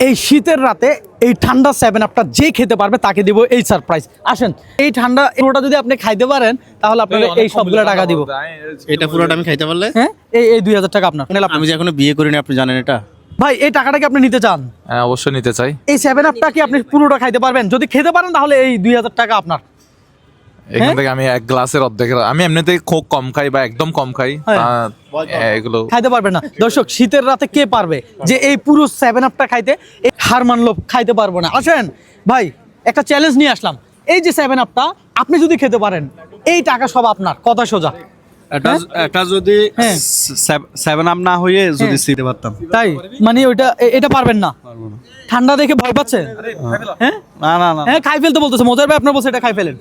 এই শীতের রাতে এই ঠান্ডা 7-আপটা যে খেতে পারবে তাকে দিব এই সারপ্রাইজ। আসেন, এই ঠান্ডা পুরোটা যদি আপনি খাইতে পারেন তাহলে আপনাকে এই সবগুলো টাকা দিব। এটা পুরোটা আমি খাইতে পারলে? হ্যাঁ, এই 2000 টাকা আপনার। আমি যে এখনো বিয়ে করিনি, আপনি জানেন এটা? ভাই এই টাকাটা কি আপনি নিতে চান? হ্যাঁ, অবশ্যই নিতে চাই। এই 7-আপটা কি আপনি পুরোটা খাইতে পারবেন? যদি খেতে পারেন তাহলে এই 2000 টাকা আপনার। এখান থেকে আমি এক গ্লাসের অর্ধেক, আমি এমনিতেই খুব কম খাই বা একদম কম খাই, এগুলো খাইতে পারবে না। দর্শক, শীতের রাতে কে পারবে যে এই পুরো 7-আপটা খাইতে? হার মানলো, খাইতে পারবো না। আসেন ভাই, একটা চ্যালেঞ্জ নিয়ে আসলাম। এই যে 7-আপটা আপনি যদি খেতে পারেন এই টাকা সব আপনার, কথা সোজা। এটা যদি 7 আপ না হয়ে যদি সিতে পারতাম। তাই মানে ওইটা এটা পারবেন না? ঠান্ডা দেখে ভয় পাচ্ছেন? হ্যাঁ না না না, হ্যাঁ, খাই ফেলতে বলতেছে। মজার ভাই আপনার বলছে এটা খাই ফেলেন।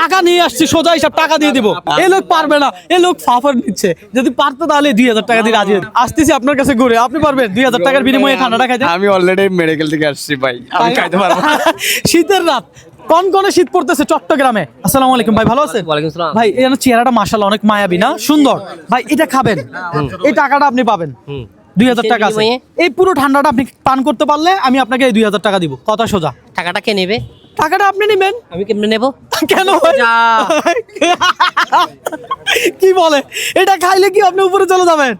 টাকা নিয়ে আসছি, সোজা হিসাব, টাকা দিয়ে দিব। এই লোক পারবে না, এই লোক ফাফার নিচ্ছে। যদি পারতো তাহলে 2000 টাকা দিয়ে রাজি হতো। আসতেছি আপনার কাছে ঘুরে, আপনি পারবেন 2000 টাকার বিনিময়ে ঠান্ডাটা খাইতে? আমি অলরেডি মেডিকেল থেকে আসছি ভাই, আমি খাইতে পারবো না। শীতের রাত, কনকনে শীত পড়তেছে চট্টগ্রামে। আসসালামু আলাইকুম ভাই, ভালো আছেন? ওয়ালাইকুম আসসালাম। ভাই এখানে চেহারাটা মাশাআল্লাহ অনেক মায়াবী না, সুন্দর। ভাই এটা খাবেন, এই টাকাটা আপনি পাবেন। 2000 টাকা আছে। এই পুরো ঠান্ডাটা আপনি পান করতে পারলে আমি আপনাকে এই 2000 টাকা দিব, কথা সোজা। টাকাটা কে নেবে? টাকাটা আপনি নেবেন। আমি কেমনে নেব? কেন ভাই? কি বলে? এটা খাইলে কি আপনি উপরে চলে যাবেন?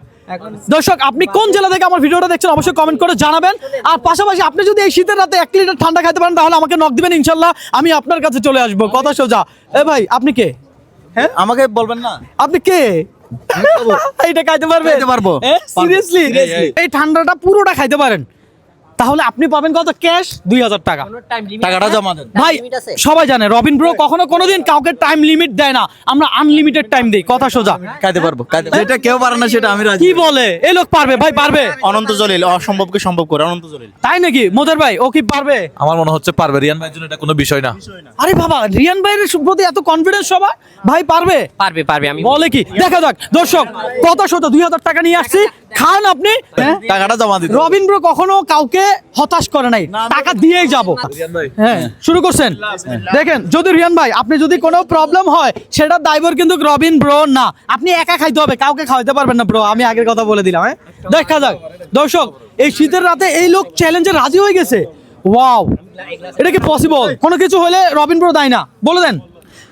দর্শক, আপনি কোন জেলা থেকে আমার ভিডিওটা দেখছেন অবশ্যই কমেন্ট করে জানাবেন। আর পাশাপাশি আপনি যদি এই শীতের রাতে 1 লিটার ঠান্ডা খাইতে পারেন তাহলে আমাকে নক দিবেন, ইনশাল্লাহ আমি আপনার কাছে চলে আসবো, কথা সোজা। এ ভাই, আপনি কে? হ্যাঁ, আমাকে বলবেন না? আপনি কে? এটা খাইতে পারবেন? খাইতে পারবো। সিরিয়াসলি? এই ঠান্ডাটা পুরোটা খাইতে পারেন তাহলে আপনি পাবেন কত? ক্যাশ 2000 টাকা। টাকাটা জমা দেন ভাই সবাই জানে রবিন ব্রো কখনো কোনোদিন কাউকে টাইম লিমিট দেয় না, আমরা আনলিমিটেড টাইম দেই, কথা সোজা। খাইতে পারবো। যেটা কেউ পারে না সেটা আমি রাজি। কি বলে? এই লোক পারবে ভাই, পারবে। অনন্ত জলিল অসম্ভবকে সম্ভব করে, অনন্ত জলিল। তাই নাকি মোদের ভাই? ও কি পারবে? আমার মনে হচ্ছে পারবে। রিয়ান ভাইয়ের জন্য এটা কোনো বিষয় না। আরে বাবা, রিয়ান ভাইয়ের প্রতি এত কনফিডেন্স সবার? ভাই পারবে, পারবে পারবে। আমি বলে কি? দেখা যাক। দর্শক, কথা শত 2000 টাকা নিয়ে আসছি, খান আপনি। টাকাটা জমা দিতে। রবিন ব্রো কখনো কাউকে হতাশ করে নাই, টাকা দিয়েই যাব। হ্যাঁ, শুরু করছেন। দেখেন, যদি রিয়ান ভাই আপনি যদি কোনো প্রবলেম হয় সেটা দায়ভার কিন্তু রবিন ব্রো না, আপনি একা খাইতে হবে, কাউকে খাওয়াতে পারবেন না ব্রো, আমি আগের কথা বলে দিলাম। হ্যাঁ, দেখা যাক। দর্শক, এই শীতের রাতে এই লোক চ্যালেঞ্জে রাজি হয়ে গেছে। ওয়াও, এটা কি পসিবল? কোনো কিছু হলে রবিন ব্রো দায় না, বলে দেন।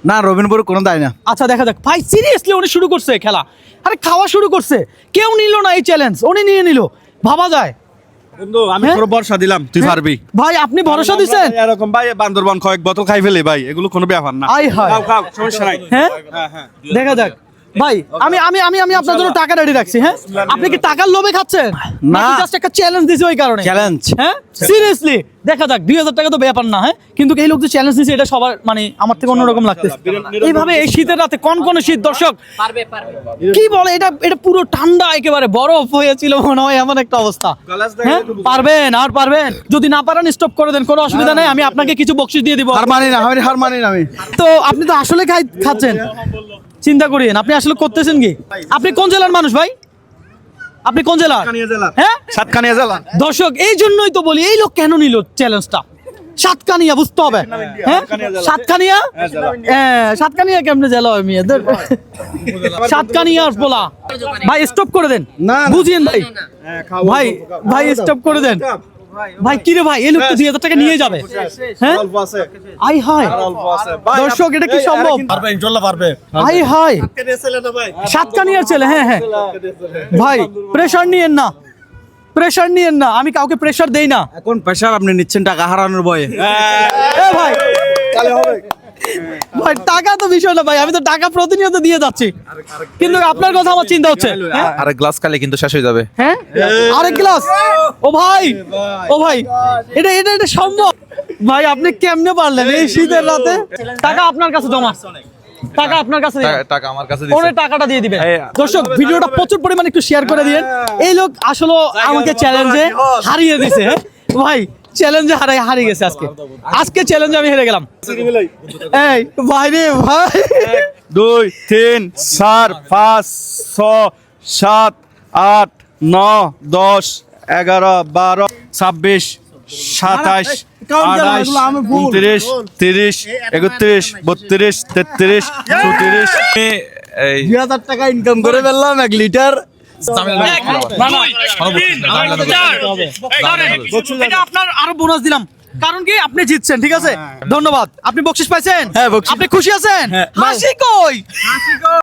না, রবিনপুর কোনো দায় না। আচ্ছা, দেখা যাক। ভাই সিরিয়াসলি উনি শুরু করছে খেলা, আরে খাওয়া শুরু করছে। কেউ নিল না এই চ্যালেঞ্জ, উনি নিয়ে নিল, ভাবা যায়। বন্ধু, আমি হ্যাঁ? পুরো ভরসা দিলাম, তুই পারবি। ভাই আপনি ভরসা দিচ্ছেন? এরকম ভাই বান্দরবান কয়েক বোতল খাই ফেলে ভাই, এগুলো কোনো ব্যাপার না। আই হায়। খাও খাও, সমস্যা নাই। হ্যাঁ, হ্যাঁ। দেখা যাক। ভাই আমি আমি আমি আমি আপনার জন্য টাকা রেডি রাখছি। হ্যাঁ, আপনি কি টাকার লোভে খাচ্ছেন? না, জাস্ট একটা চ্যালেঞ্জ দিছি ওই কারণে। চ্যালেঞ্জ। হ্যাঁ, সিরিয়াসলি দেখা যাক। 2000 টাকা তো ব্যাপার না। হ্যাঁ, কিন্তু এই লোক যে চ্যালেঞ্জ দিছে এটা সবার মানে আমার থেকে অন্যরকম লাগতেছে। এইভাবে এই শীতের রাতে কনকনে শীত, দর্শক পারবে পারবে। কি বলে, এটা এটা পুরো ঠান্ডা একেবারে বরফ হয়েছিল মনে হয়, এমন একটা অবস্থা। হ্যাঁ, পারবেন আর পারবেন। যদি না পারেন স্টপ করে দেন, কোনো অসুবিধা নেই, আমি আপনাকে কিছু বকশিশ দিয়ে দিব। হার মানি না, আমি হার মানি না। আমি তো আপনি তো আসলে খাচ্ছেন, চিন্তা করিয়েন। আপনি আসলে করতেছেন কি? আপনি কোন জেলার মানুষ ভাই? আপনি কোন জেলার? হ্যাঁ, সাতকানিয়া জেলা। দর্শক, এই জন্যই তো বলি এই লোক কেন নিল চ্যালেঞ্জটা। সাতকানিয়া বুঝতে হবে। হ্যাঁ, সাতকানিয়া। হ্যাঁ, সাতকানিয়া কেমনে জেলা হয় মেয়েদের? সাতকানিয়ার পোলা। ভাই স্টপ করে দেন, বুঝিয়েন ভাই। ভাই ভাই স্টপ করে দেন। ভাই কি রে ভাই, এই লোক তো 2000 টাকা নিয়ে যাবে। হ্যাঁ, আই হায়। দর্শক, এটা কি সম্ভব? পারবে, ইনশাআল্লাহ পারবে। আই হায়, সাতকানিয়ার ছেলে। হ্যাঁ হ্যাঁ ভাই, প্রেশার নিয়েন না, প্রেশার নিয়েন না, আমি কাউকে প্রেশার দেই না। এখন প্রেশার আপনি নিচ্ছেন টাকা হারানোর ভয়ে। এ ভাই, ভাই টাকা তো বিষয় না ভাই, আমি তো টাকা প্রতিনিয়ত দিয়ে যাচ্ছি, কিন্তু আপনার কথা আমার চিন্তা হচ্ছে। হ্যাঁ? আরেক গ্লাস খালে কিন্তু শেষ হয়ে যাবে। হ্যাঁ, আরেক গ্লাস। ও ভাই, ও ভাই, এটা এটা এটা সম্ভব? ভাই আপনি কেমনে পারলেন এই শীতের রাতে? টাকা আপনার কাছে জমা, টাকা আপনার কাছে দিবেন। টাকা আমার কাছে ওরে দিছে। টাকাটা দিয়ে দিবেন। দর্শক, ভিডিওটা প্রচুর পরিমাণে একটু শেয়ার করে দিয়েন। এই লোক আসলে আমাকে চ্যালেঞ্জে হারিয়ে দিয়েছে। ভাই চ্যালেঞ্জে হারিয়ে গেছে আজকে। আজকে চ্যালেঞ্জে আমি হেরে গেলাম। এই ভাই রে ভাই, 2 3 4 5 6 7 8 9 10 11 12 26 27 28 29 30 31 32 33 34। এই 2000 টাকা ইনকাম করে ফেললাম 1 লিটার এটা আপনার আরো বোনাস দিলাম, কারণ কি আপনি জিতছেন, ঠিক আছে? ধন্যবাদ। আপনি বকশিস পাইছেন? হ্যাঁ, বকশিশ। আপনি খুশি আছেন? হাসি কই?